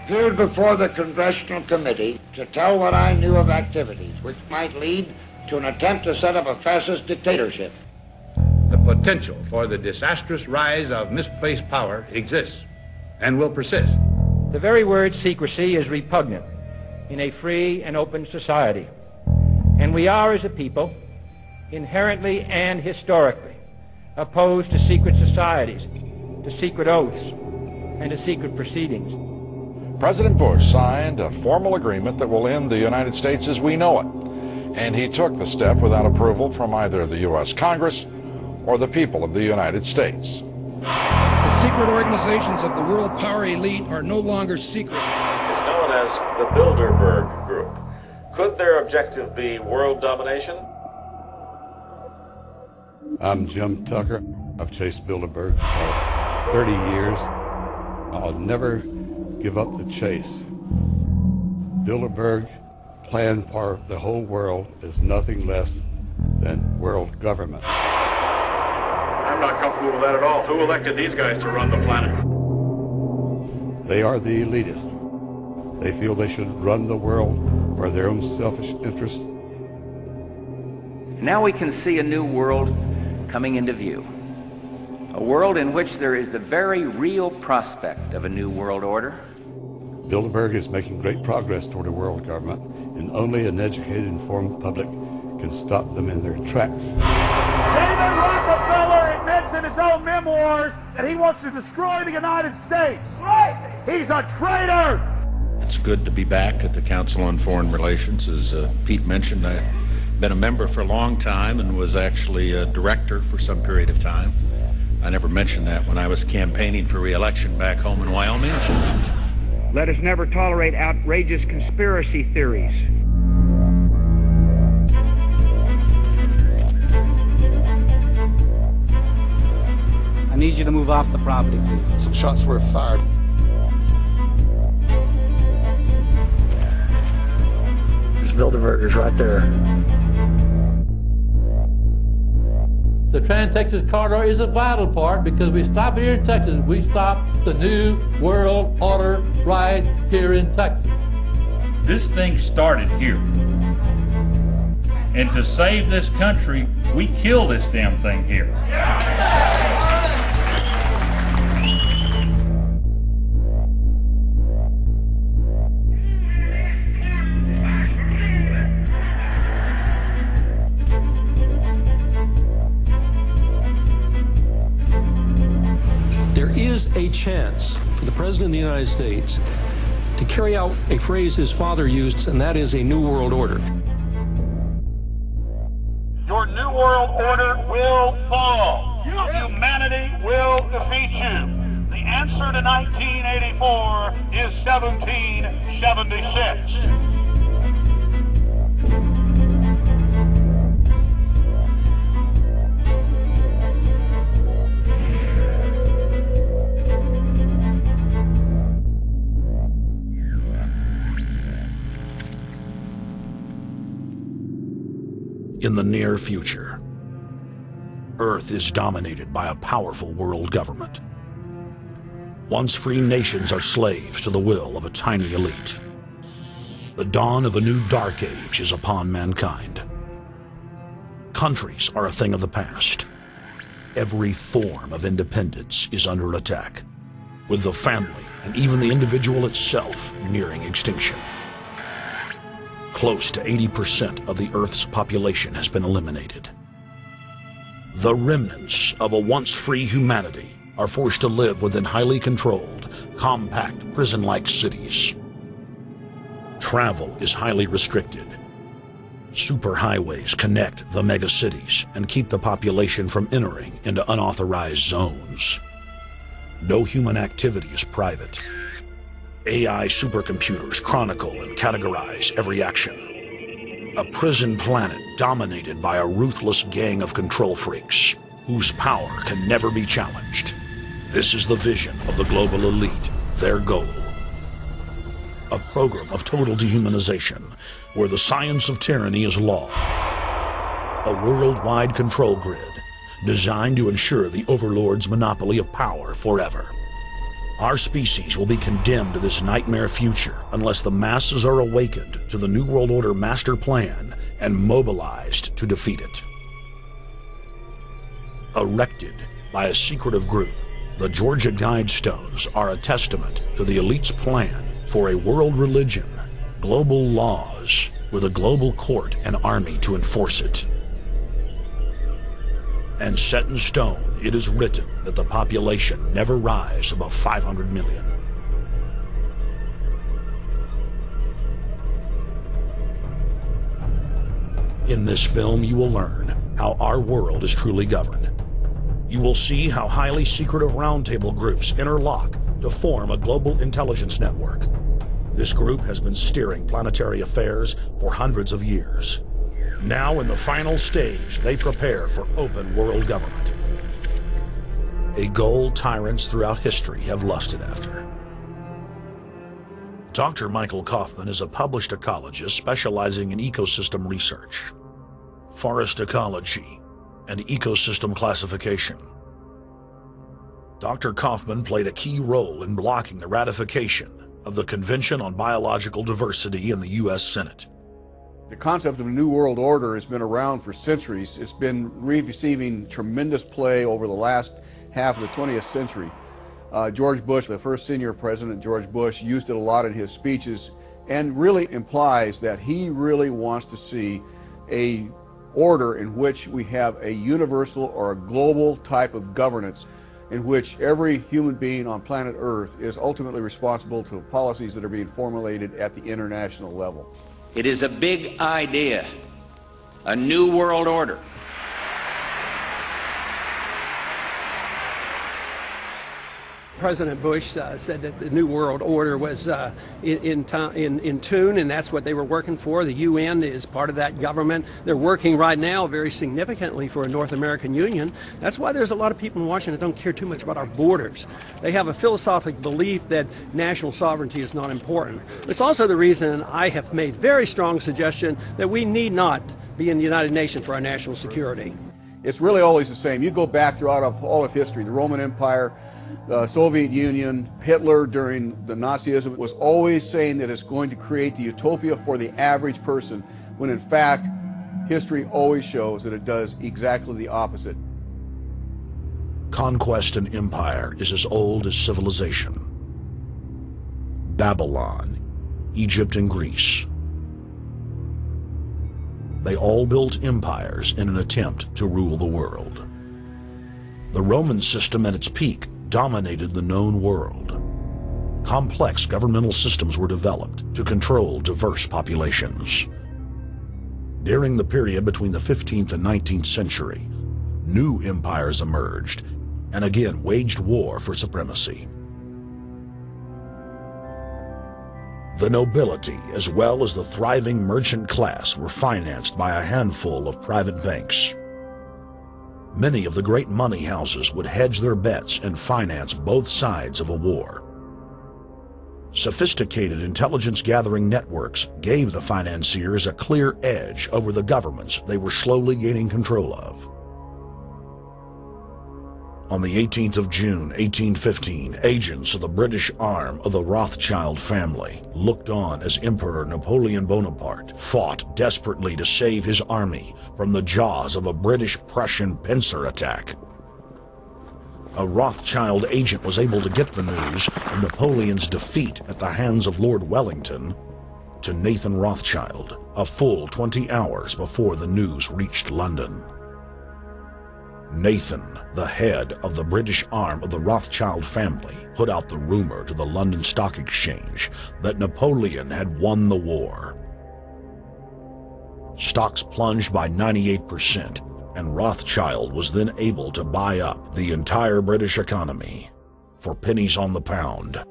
appeared before the Congressional Committee to tell what I knew of activities which might lead to an attempt to set up a fascist dictatorship. The potential for the disastrous rise of misplaced power exists and will persist. The very word secrecy is repugnant in a free and open society. And we are, as a people, inherently and historically opposed to secret societies, to secret oaths, and to secret proceedings. President Bush signed a formal agreement that will end the United States as we know it. And he took the step without approval from either the U.S. Congress or the people of the United States. The secret organizations of the world power elite are no longer secret. It's known as the Bilderberg Group. Could their objective be world domination? I'm Jim Tucker. I've chased Bilderberg for 30 years. I'll never give up the chase. Bilderberg plan for the whole world is nothing less than world government. I'm not comfortable with that at all. Who elected these guys to run the planet? They are the elitists. They feel they should run the world for their own selfish interests. Now we can see a new world coming into view. A world in which there is the very real prospect of a new world order. Bilderberg is making great progress toward a world government, and only an educated, informed public can stop them in their tracks. David Rockefeller admits in his own memoirs that he wants to destroy the United States. Right! He's a traitor! It's good to be back at the Council on Foreign Relations. As Pete mentioned, I've been a member for a long time and was actually a director for some period of time. I never mentioned that when I was campaigning for re-election back home in Wyoming. Let us never tolerate outrageous conspiracy theories. I need you to move off the property, please. Some shots were fired. There's Bilderbergers right there. The Trans-Texas Corridor is a vital part because we stop here in Texas. We stop the New World Order right here in Texas. This thing started here. And to save this country, we kill this damn thing here. There is a chance for the President of the United States to carry out a phrase his father used, and that is a New World Order. Your New World Order will fall. Humanity will defeat you. The answer to 1984 is 1776. In the near future, Earth is dominated by a powerful world government. Once free nations are slaves to the will of a tiny elite. The dawn of a new dark age is upon mankind. Countries are a thing of the past. Every form of independence is under attack, with the family and even the individual itself nearing extinction. Close to 80% of the Earth's population has been eliminated. The remnants of a once free humanity are forced to live within highly controlled, compact, prison-like cities. Travel is highly restricted. Superhighways connect the megacities and keep the population from entering into unauthorized zones. No human activity is private. AI supercomputers chronicle and categorize every action. A prison planet dominated by a ruthless gang of control freaks whose power can never be challenged. This is the vision of the global elite, their goal. A program of total dehumanization where the science of tyranny is law. A worldwide control grid designed to ensure the overlord's monopoly of power forever. Our species will be condemned to this nightmare future unless the masses are awakened to the New World Order master plan and mobilized to defeat it. Erected by a secretive group, the Georgia Guidestones are a testament to the elite's plan for a world religion, global laws, with a global court and army to enforce it. And set in stone, it is written that the population never rise above 500 million. In this film, you will learn how our world is truly governed. You will see how highly secretive roundtable groups interlock to form a global intelligence network. This group has been steering planetary affairs for hundreds of years. Now, in the final stage, they prepare for open world government. A goal tyrants throughout history have lusted after. Dr. Michael Kaufman is a published ecologist specializing in ecosystem research, forest ecology, and ecosystem classification. Dr. Kaufman played a key role in blocking the ratification of the Convention on Biological Diversity in the U.S. Senate. The concept of a new world order has been around for centuries. It's been receiving tremendous play over the last half of the 20th century. George Bush, the first senior president, George Bush, used it a lot in his speeches and really implies that he really wants to see a order in which we have a universal or a global type of governance in which every human being on planet Earth is ultimately responsible to policies that are being formulated at the international level. It is a big idea, a new world order. President Bush said that the New World Order was in tune, and that's what they were working for. The UN is part of that government. They're working right now very significantly for a North American Union. That's why there's a lot of people in Washington that don't care too much about our borders. They have a philosophical belief that national sovereignty is not important. It's also the reason I have made very strong suggestion that we need not be in the United Nations for our national security. It's really always the same. You go back throughout all of history, the Roman Empire, the Soviet Union, Hitler during the Nazism was always saying that it's going to create the utopia for the average person, when in fact history always shows that it does exactly the opposite. Conquest and empire is as old as civilization. Babylon, Egypt, and Greece. They all built empires in an attempt to rule the world. The Roman system at its peak dominated the known world. Complex governmental systems were developed to control diverse populations. During the period between the 15th and 19th century, new empires emerged and again waged war for supremacy. The nobility, as well as the thriving merchant class, were financed by a handful of private banks. Many of the great money houses would hedge their bets and finance both sides of a war. Sophisticated intelligence-gathering networks gave the financiers a clear edge over the governments they were slowly gaining control of. On the 18th of June, 1815, agents of the British arm of the Rothschild family looked on as Emperor Napoleon Bonaparte fought desperately to save his army from the jaws of a British-Prussian pincer attack. A Rothschild agent was able to get the news of Napoleon's defeat at the hands of Lord Wellington to Nathan Rothschild a full 20 hours before the news reached London. Nathan, the head of the British arm of the Rothschild family, put out the rumor to the London Stock Exchange that Napoleon had won the war. Stocks plunged by 98%, and Rothschild was then able to buy up the entire British economy for pennies on the pound.